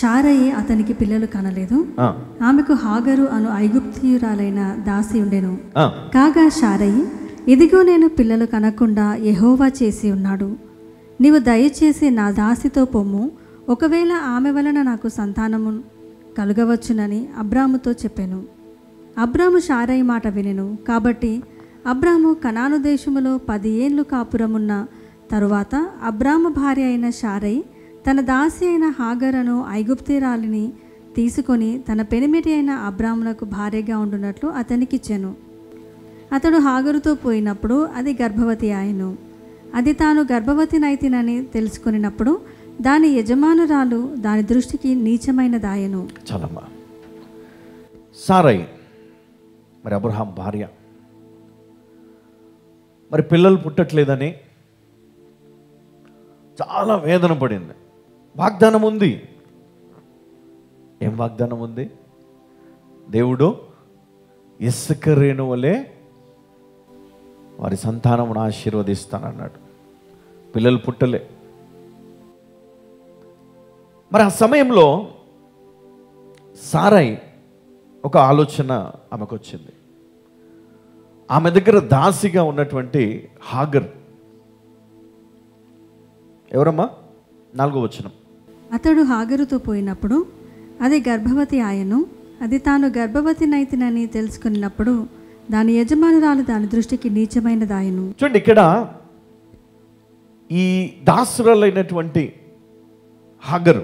షారయి అతనికి పిల్లలు కనలేదు. ఆమెకు హాగరు అను ఐగుప్తీయురాలైన దాసి ఉండెను. కాగా షారయి, ఇదిగో నేను పిల్లలు కనకుండా యెహోవా చేసి ఉన్నాడు. నీవు దయచేసి నా దాసితో పొమ్ము, ఒకవేళ ఆమె వలన నాకు సంతానము కలుగవచ్చునని అబ్రాముతో చెప్పెను. అబ్రాము షారయి మాట వినెను. కాబట్టి అబ్రాము కనాను దేశములో 10 ఏండ్లు కాపురమున్న తరువాత అబ్రాము భార్య అయిన షారయి తన దాసి అయిన హాగరను ఐగుప్తీయురాలిని తీసుకొని తన పెనిమిటి అయిన అబ్రామునకు భార్యగా ఉండునట్లు అతనికిచ్చెను. అతడు హాగరుతో పోయినప్పుడు అది గర్భవతి ఆయను. అది తాను గర్భవతినైతినని తెలుసుకున్నప్పుడు దాని యజమానురాలు దాని దృష్టికి నీచమైనదాయను. చాలమ్మా. సారయి మరి అబ్రహాం భార్య, మరి పిల్లలు పుట్టట్లేదని చాలా వేదన పడింది. వాగ్దానం ఉంది. ఏం వాగ్దానం ఉంది? దేవుడు ఇసుక రేణువలే వారి సంతానమును ఆశీర్వదిస్తానన్నాడు. పిల్లలు పుట్టలే. మరి ఆ సమయంలో సారయి ఒక ఆలోచన ఆమెకు వచ్చింది. ఆమె దగ్గర దాసిగా ఉన్నటువంటి హాగర్ ఎవరమ్మా? 4వ వచనం. అతడు హాగరుతో పోయినప్పుడు అది గర్భవతి ఆయను. అది తాను గర్భవతినైతినని తెలుసుకున్నప్పుడు దాని యజమానురాలు దాని దృష్టికి నీచమైనదాయను. చూడండి, ఇక్కడ ఈ దాసురాలైనటువంటి హాగరు,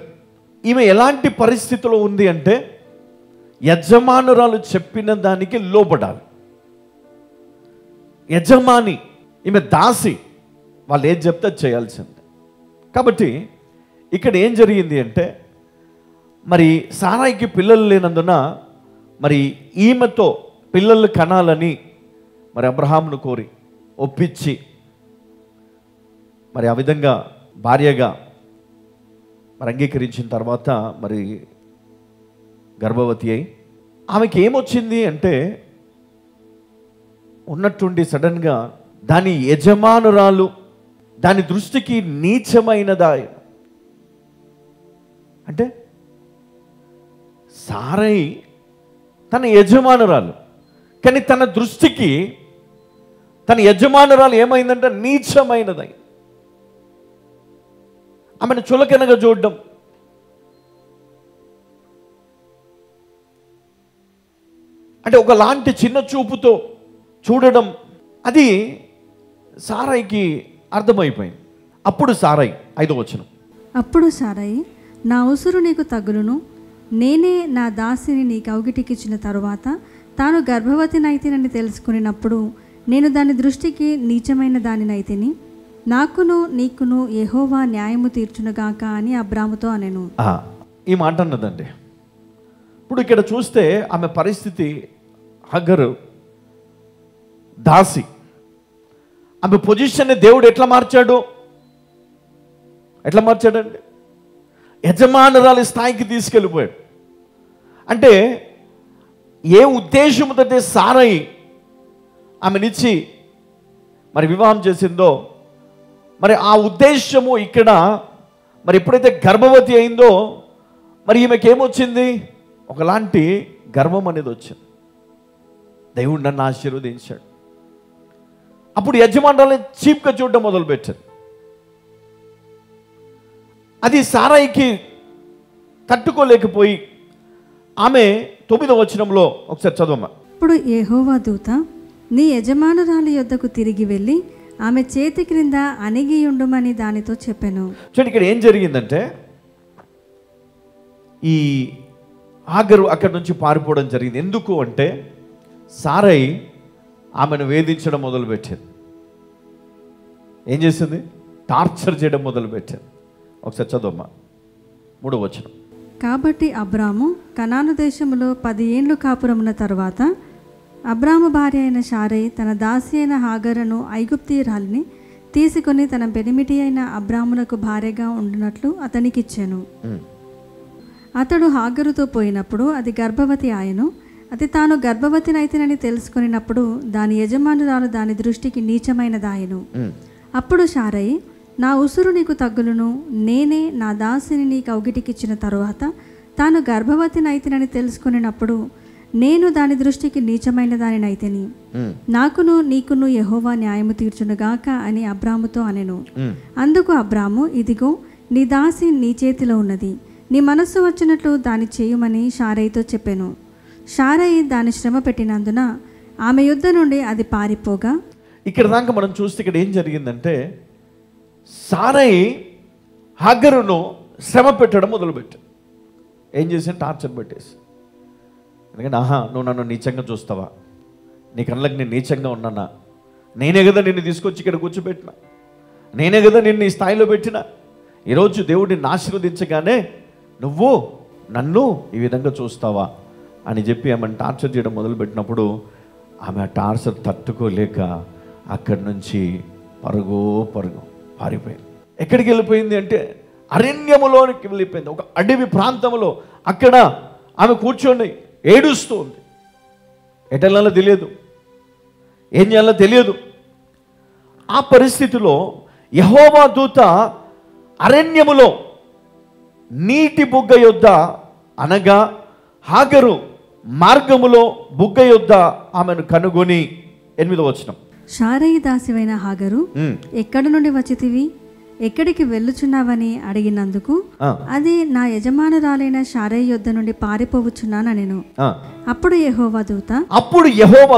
ఈమె ఎలాంటి పరిస్థితిలో ఉంది అంటే యజమానురాలు చెప్పిన దానికి లోబడాలి. యజమాని, ఈమె దాసి, వాళ్ళు ఏం చెప్తే చేయాల్సిందే. కాబట్టి ఇక్కడ ఏం జరిగింది అంటే మరి సారాయికి పిల్లలు లేనందున మరి ఈమెతో పిల్లలు కనాలని మరి అబ్రహామును కోరి ఒప్పించి మరి ఆ విధంగా భార్యగా మరి అంగీకరించిన తర్వాత మరి గర్భవతి అయి ఆమెకి ఏమొచ్చింది అంటే ఉన్నట్టుండి సడన్గా దాని యజమానురాలు దాని దృష్టికి నీచమైనదా. అంటే సారయి తన యజమానురాలు, కానీ తన దృష్టికి తన యజమానురాలు ఏమైందంటే నీచమైనదై. ఆమెను చులకనగా చూడడం, అంటే ఒకలాంటి చిన్న చూపుతో చూడడం, అది సారాయికి అర్థమైపోయింది. అప్పుడు సారాయి 5వ వచనం. అప్పుడు సారాయి, నా ఉసురు నీకు తగులును, నేనే నా దాసిని నీ కౌగిటికిచ్చిన తరువాత తాను గర్భవతినైతినని తెలుసుకున్నప్పుడు నేను దాని దృష్టికి నీచమైన దానినైతిని, నాకును నీకును యెహోవా న్యాయము తీర్చునుగాక అని అబ్రాముతో అనెను. ఈ మాట అన్నదండి. ఇప్పుడు ఇక్కడ చూస్తే ఆమె పరిస్థితి, హగరు దాసి, ఆమె పొజిషన్ని దేవుడు ఎట్లా మార్చాడండి? యజమానురాలి స్థాయికి తీసుకెళ్ళిపోయాడు. అంటే ఏ ఉద్దేశంతో సారయి ఆమెనిచ్చి మరి వివాహం చేసిందో, మరి ఆ ఉద్దేశము ఇక్కడ మరి ఎప్పుడైతే గర్భవతి అయిందో మరి ఈమెకేమొచ్చింది? ఒకలాంటి గర్వం అనేది వచ్చింది. దేవుడు నన్ను ఆశీర్వదించాడు. అప్పుడు యజమానురాలు చీప్గా చూడడం మొదలుపెట్టారు. అది సారాయికి తట్టుకోలేకపోయి ఆమె 9వ వచనంలో ఒకసారి చదవమ్మా. ఇప్పుడు యెహోవా దూత నీ యజమానురాలి యొద్దకు తిరిగి వెళ్ళి ఆమె చేతి క్రింద అణిగియుండుమని దానితో చెప్పెను. చూడండి, ఇక్కడ ఏం జరిగిందంటే ఈ హాగరు అక్కడి నుంచి పారిపోవడం జరిగింది. ఎందుకు అంటే సారయి ఆమెను వేధించడం మొదలుపెట్టింది. ఏం చేసింది? టార్చర్ చేయడం మొదలుపెట్టింది. ఒకసారి చదవమ్మా 3వ వచనం. కాబట్టి అబ్రాము కనాను దేశములో 10 ఏండ్లు కాపురమున్న తరువాత అబ్రాము భార్య అయిన షారయి తన దాసి అయిన హాగరును ఐగుప్తీయురాలిని తీసుకొని తన పెనిమిటి అయిన అబ్రామునకు భార్యగా ఉండునట్లు అతనికిచ్చెను. అతడు హాగరుతో పోయినప్పుడు అది గర్భవతి ఆయను. అది తాను గర్భవతినైతినని తెలుసుకున్నప్పుడు దాని యజమానురాలు దాని దృష్టికి నీచమైనదాయను. అప్పుడు షారయి, నా ఉసురు నీకు తగ్గులును, నేనే నా దాసిని నీ కౌగిటికిచ్చిన తరువాత తాను గర్భవతినైతినని తెలుసుకునేటప్పుడు నేను దాని దృష్టికి నీచమైన దానినైతిని. నాకును నీకును యెహోవా న్యాయము తీర్చునుగాక అని అబ్రాముతో అనెను. అందుకు అబ్రాము, ఇదిగో నీ దాసి నీ చేతిలో ఉన్నది, నీ మనస్సు వచ్చినట్లు దాని చేయుమని షారయితో చెప్పెను. షారయి దాని శ్రమ పెట్టినందున ఆమె యుద్ధ నుండి అది పారిపోగా. ఇక్కడ దాకా మనం చూస్తే ఇక్కడ ఏం జరిగిందంటే, సారయి హాగరును శ్రమ పెట్టడం మొదలుపెట్టాడు. ఏం చేసాను? టార్చర్ పెట్టేసి. ఎందుకంటే నువ్వు నన్ను నీచంగా చూస్తావా? నీ కళ్ళకి నేను నీచంగా ఉన్నానా? నేనే కదా నిన్ను తీసుకొచ్చి ఇక్కడ కూర్చోబెట్టినా, నేనే కదా నిన్ను ఈ స్థాయిలో పెట్టినా. ఈరోజు దేవుడిని ఆశీర్వదించగానే నువ్వు నన్ను ఈ విధంగా చూస్తావా అని చెప్పి ఆమెను టార్చర్ చేయడం మొదలుపెట్టినప్పుడు ఆమె ఆ టార్చర్ తట్టుకోలేక అక్కడి నుంచి పరుగు పారిపోయింది. ఎక్కడికి వెళ్ళిపోయింది అంటే అరణ్యములోనికి వెళ్ళిపోయింది. ఒక అడవి ప్రాంతంలో అక్కడ ఆమె కూర్చొని ఏడుస్తూ ఉంది. ఎటెళ్ళాలో తెలియదు, ఏం చేయాలో తెలియదు. ఆ పరిస్థితిలో యెహోవా దూత అరణ్యములో నీటి బుగ్గ యొద్ద, అనగా హాగరు మార్గములో బుగ్గ యొద్ద ఆమెను కనుగొని. 8వ వచనం. షారయి దాసివైన హాగరు, ఎక్కడి నుండి వచ్చితివి, ఎక్కడికి వెళ్ళుచున్నావని అడిగినందుకు అది నా యజమానురాలైన షారయి యొద్ద నుండి పారిపోవచ్చున్నానెను. అప్పుడు యెహోవా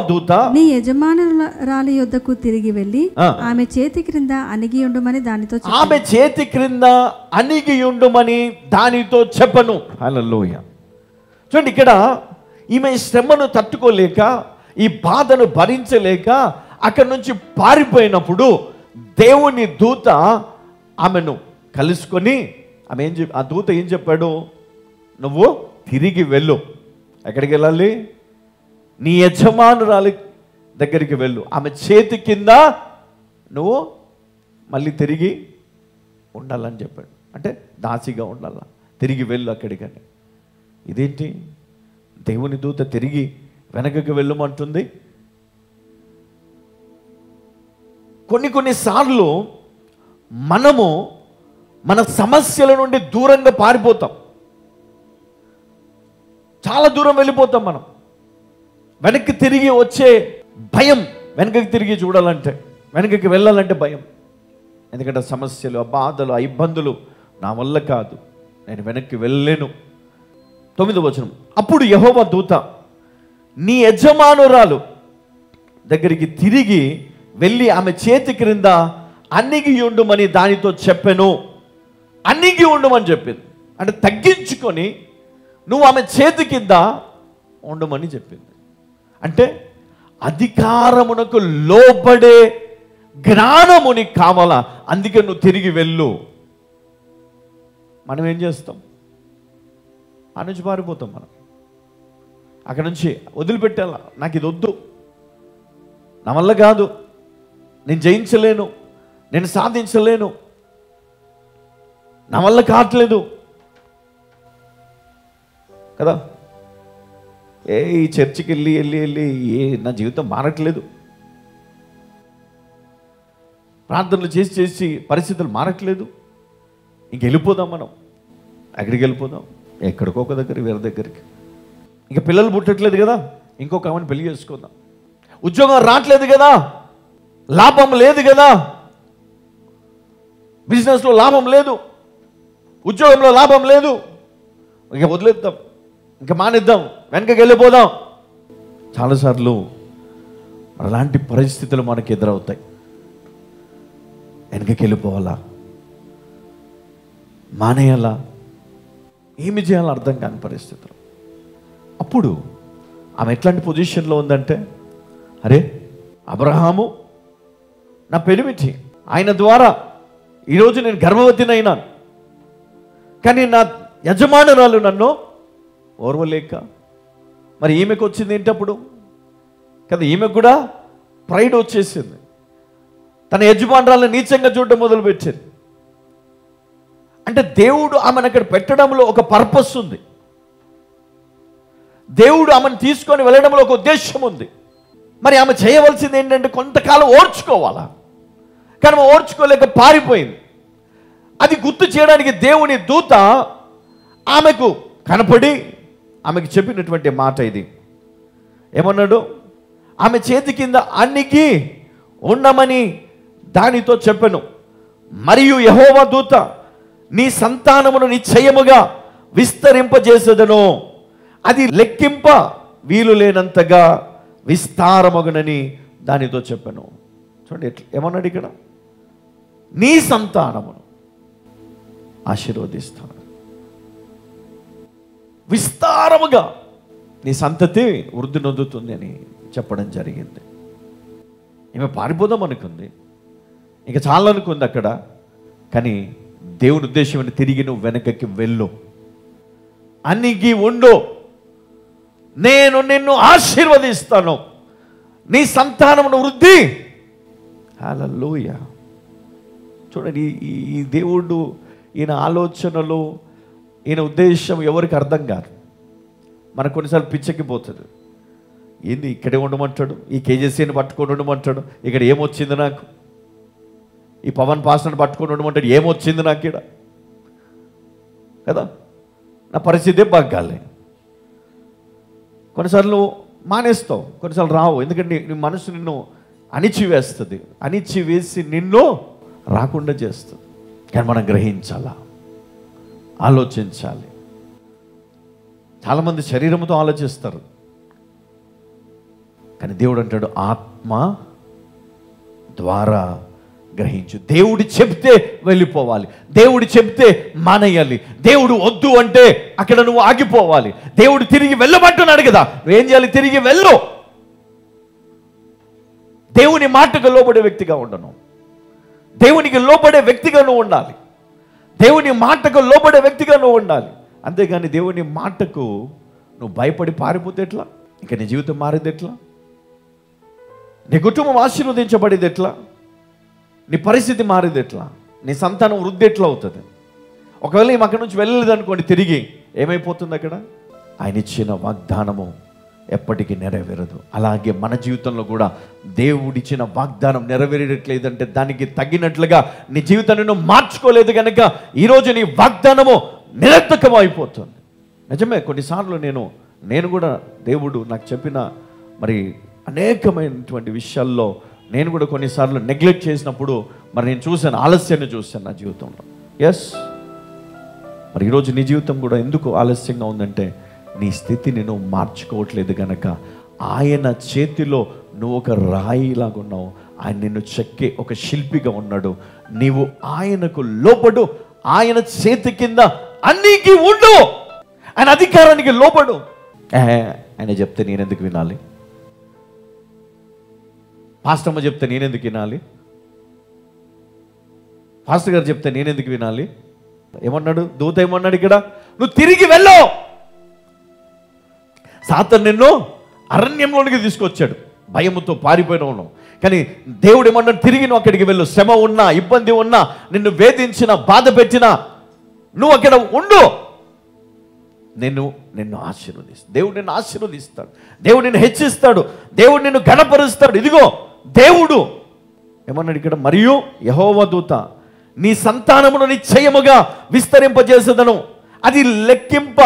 దూత నీ యజమానురాలి యొద్దకు తిరిగి వెళ్ళి ఆమె చేతి క్రింద అణిగి ఉండుమని దానితో చెప్పను. హల్లెలూయా. చూడండి, ఇక్కడ ఈమె శ్రమను తట్టుకోలేక, ఈ బాధను భరించలేక అక్కడి నుంచి పారిపోయినప్పుడు దేవుని దూత ఆమెను కలుసుకొని ఆ దూత ఏం చెప్పాడు? నువ్వు తిరిగి వెళ్ళు. ఎక్కడికి వెళ్ళాలి? నీ యజమానురాలి దగ్గరికి వెళ్ళు, ఆమె చేతి కింద నువ్వు మళ్ళీ తిరిగి ఉండాలని చెప్పాడు. అంటే దాసిగా ఉండాలా, తిరిగి వెళ్ళు అక్కడికని. ఇదేంటి? దేవుని దూత తిరిగి వెనకకి వెళ్ళమంటుంది. కొన్నిసార్లు మనము మన సమస్యల నుండి దూరంగా పారిపోతాం, చాలా దూరం వెళ్ళిపోతాం. మనం వెనక్కి తిరిగి వచ్చే భయం, వెనకకి తిరిగి చూడాలంటే, వెనకకి వెళ్ళాలంటే భయం. ఎందుకంటే సమస్యలు, ఆ బాధలు, ఆ ఇబ్బందులు నా వల్ల కాదు, నేను వెనక్కి వెళ్ళలేను. 9వ వచనం. అప్పుడు యెహోవా దూత నీ యజమానురాలు దగ్గరికి తిరిగి వెళ్ళి ఆమె చేతి క్రింద అణిగి ఉండుమని దానితో చెప్పెను. అణిగి ఉండమని చెప్పింది అంటే తగ్గించుకొని నువ్వు ఆమె చేతి కింద ఉండమని చెప్పింది. అంటే అధికారమునకు లోబడే జ్ఞానముని కావాలా, అందుకే నువ్వు తిరిగి వెళ్ళు. మనం ఏం చేస్తాం? ఆ నుంచి పారిపోతాం. మనం అక్కడ నుంచి వదిలిపెట్టాలా, నాకు ఇది వద్దు, నా వల్ల కాదు, నేను జయించలేను, నేను సాధించలేను, నా వల్ల కావట్లేదు కదా. ఈ చర్చికి వెళ్ళి వెళ్ళి వెళ్ళి నా జీవితం మారట్లేదు, ప్రార్థనలు చేసి చేసి పరిస్థితులు మారట్లేదు, ఇంక వెళ్ళిపోదాం. మనం ఎక్కడికి వెళ్ళిపోదాం? ఎక్కడికో ఒక దగ్గర, వేరే దగ్గరికి. ఇంకా పిల్లలు పుట్టట్లేదు కదా, ఇంకొక ఆమెను పెళ్లి చేసుకుందాం. ఉద్యోగం రావట్లేదు కదా, లాభం లేదు కదా, బిజినెస్లో లాభం లేదు, ఉద్యోగంలో లాభం లేదు, ఇక వదిలేద్దాం, ఇంకా మానేద్దాం, వెనకకి వెళ్ళిపోదాం. చాలాసార్లు అలాంటి పరిస్థితులు మనకు ఎదురవుతాయి. వెనకకి వెళ్ళిపోవాలా, మానేయాలా, ఏమి చేయాలో అర్థం కాని పరిస్థితులు. అప్పుడు ఆమె ఎట్లాంటి పొజిషన్లో ఉందంటే, అరే అబ్రహాము నా పెనిమిటి, ఆయన ద్వారా ఈరోజు నేను గర్భవతిని అయినాను, కానీ నా యజమానురాలు నన్ను ఓర్వలేక, మరి ఈమెకు వచ్చింది ఏంటప్పుడు కదా, ఈమెకు కూడా ప్రైడ్ వచ్చేసింది, తన యజమానురాలను నీచంగా చూడడం మొదలుపెట్టింది. అంటే దేవుడు ఆమెను అక్కడ పెట్టడంలో ఒక పర్పస్ ఉంది, దేవుడు ఆమెను తీసుకొని వెళ్ళడంలో ఒక ఉద్దేశం ఉంది. మరి ఆమె చేయవలసింది ఏంటంటే కొంతకాలం ఓర్చుకోవాలా, కానీ ఆమె ఓర్చుకోలేక పారిపోయింది. అది గుర్తు చేయడానికి దేవుని దూత ఆమెకు కనపడి ఆమెకు చెప్పినటువంటి మాట ఇది. ఏమన్నాడు? ఆమె చేతి కింద అణిగి ఉండమని దానితో చెప్పెను. మరియు యెహోవా దూత, నీ సంతానమును నిశ్చయముగా విస్తరింపజేసేదను, అది లెక్కింప వీలు లేనంతగా విస్తారమగునని దానితో చెప్పాను. చూడండి ఏమన్నాడు ఇక్కడ? నీ సంతానమును ఆశీర్వదిస్తాను, విస్తారముగా నీ సంతతి వృద్ధి నొందుతుంది అని చెప్పడం జరిగింది. ఈమె పారిపోదాం అనుకుంది, ఇంకా చాలనుకుంది అక్కడ. కానీ దేవుని ఉద్దేశం ఏంటి? తిరిగి నువ్వు వెనకకి వెళ్ళు, అణిగి ఉండు, నేను నిన్ను ఆశీర్వదిస్తాను, నీ సంతానమును వృద్ధి. హల్లెలూయా. చూడండి, ఈ దేవుడు, ఈయన ఆలోచనలు, ఈయన ఉద్దేశం ఎవరికి అర్థం కాదు. మనకు కొన్నిసార్లు పిచ్చెక్కిపోతుంది. ఏంది ఇక్కడే ఉండమంటాడు, ఈ కేజీసీని పట్టుకొని ఉండమంటాడు, ఇక్కడ ఏమొచ్చింది నాకు, ఈ పవన్ పాస్టర్ని పట్టుకొని ఉండమంటాడు, ఏమొచ్చింది నాకు ఇక్కడ కదా, నా పరిస్థితే బాగాలే. కొన్నిసార్లు మానేస్తావు, కొన్నిసార్లు రావు. ఎందుకంటే నీ మనసు నిన్ను అణిచివేస్తుంది, అణిచివేసి నిన్ను రాకుండా చేస్తుంది. కానీ మనం గ్రహించాలా, ఆలోచించాలి. చాలామంది శరీరంతో ఆలోచిస్తారు, కానీ దేవుడు అంటాడు ఆత్మ ద్వారా గ్రహించు. దేవుడు చెప్తే వెళ్ళిపోవాలి, దేవుడు చెప్తే మానేయాలి. దేవుడు వద్దు అంటే అక్కడ నువ్వు ఆగిపోవాలి. దేవుడు తిరిగి వెళ్ళమంటున్నాడు కదా, నువ్వేం చేయాలి? తిరిగి వెళ్ళు. దేవుని మాటకు లోబడే వ్యక్తిగా ఉండను, దేవునికి లోబడే వ్యక్తిగా నువ్వు ఉండాలి, దేవుని మాటకు లోబడే వ్యక్తిగా నువ్వు ఉండాలి. అంతేగాని దేవుని మాటకు నువ్వు భయపడి పారిపోతే ఎట్లా? ఇంకా నీ జీవితం మారేది ఎట్లా? నీ కుటుంబం ఆశీర్వదించబడేది ఎట్లా? నీ పరిస్థితి మారేది ఎట్లా? నీ సంతానం వృద్ధి ఎట్లా అవుతుంది? ఒకవేళ ఈమె అక్కడి నుంచి వెళ్ళలేదు అనుకోండి, తిరిగి ఏమైపోతుంది? అక్కడ ఆయన ఇచ్చిన వాగ్దానము ఎప్పటికీ నెరవేరదు. అలాగే మన జీవితంలో కూడా దేవుడిచ్చిన వాగ్దానం నెరవేరట్లేదంటే దానికి తగినట్లుగా నీ జీవితాన్ని నువ్వు మార్చుకోలేదు కనుక ఈరోజు నీ వాగ్దానము నిరర్థకం అయిపోతుంది. నిజమే, కొన్నిసార్లు నేను కూడా దేవుడు నాకు చెప్పిన మరి అనేకమైనటువంటి విషయాల్లో నేను కూడా కొన్నిసార్లు నెగ్లెక్ట్ చేసినప్పుడు మరి నేను చూశాను, ఆలస్యాన్ని చూశాను నా జీవితంలో. ఎస్, మరి ఈరోజు నీ జీవితం కూడా ఎందుకు ఆలస్యంగా ఉందంటే నీ స్థితిని నువ్వు మార్చుకోవట్లేదు కనుక. ఆయన చేతిలో నువ్వు ఒక రాయిలాగా ఉన్నావు, ఆయన నిన్ను చెక్కే ఒక శిల్పిగా ఉన్నాడు. నీవు ఆయనకు లోబడు, ఆయన చేతి కింద అన్నికి ఉండు, ఆయన అధికారానికి లోబడు. ఆయన చెప్తే నేనెందుకు వినాలి? పాస్టమ్మ చెప్తే నేనెందుకు వినాలి? పాస్టర్ గారు చెప్తే నేనెందుకు వినాలి? ఏమన్నాడు దూత? ఏమన్నాడు ఇక్కడ? నువ్వు తిరిగి వెళ్ళు. సాతాను నిన్ను అరణ్యంలోనికి తీసుకొచ్చాడు, భయముతో పారిపోయిన ఉన్నావు. కానీ దేవుడు ఏమన్నాడు? తిరిగి నువ్వు అక్కడికి వెళ్ళు. శ్రమ ఉన్నా, ఇబ్బంది ఉన్నా, నిన్ను వేధించిన, బాధ పెట్టినా నువ్వు అక్కడ ఉండు, నిన్ను ఆశీర్వదిస్తాడు. దేవుడు నిన్ను ఆశీర్వదిస్తాడు, దేవుడు నిన్ను హెచ్చిస్తాడు, దేవుడు నిన్ను ఘనపరుస్తాడు. ఇదిగో దేవుడు ఏమన్నాడు ఇక్కడ? మరియు యెహోవా దూత, నీ సంతానమును నిశ్చయముగా విస్తరింపజేసేదను, అది లెక్కింప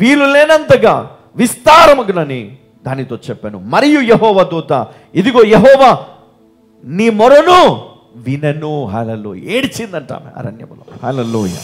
వీలు లేనంతగా విస్తారముగునని దానితో చెప్పాను. మరియు యెహోవా దూత, ఇదిగో యెహోవా నీ మొరను వినను. హల్లెలూయా. ఏడ్చిందంట అరణ్యములో. హల్లెలూయా.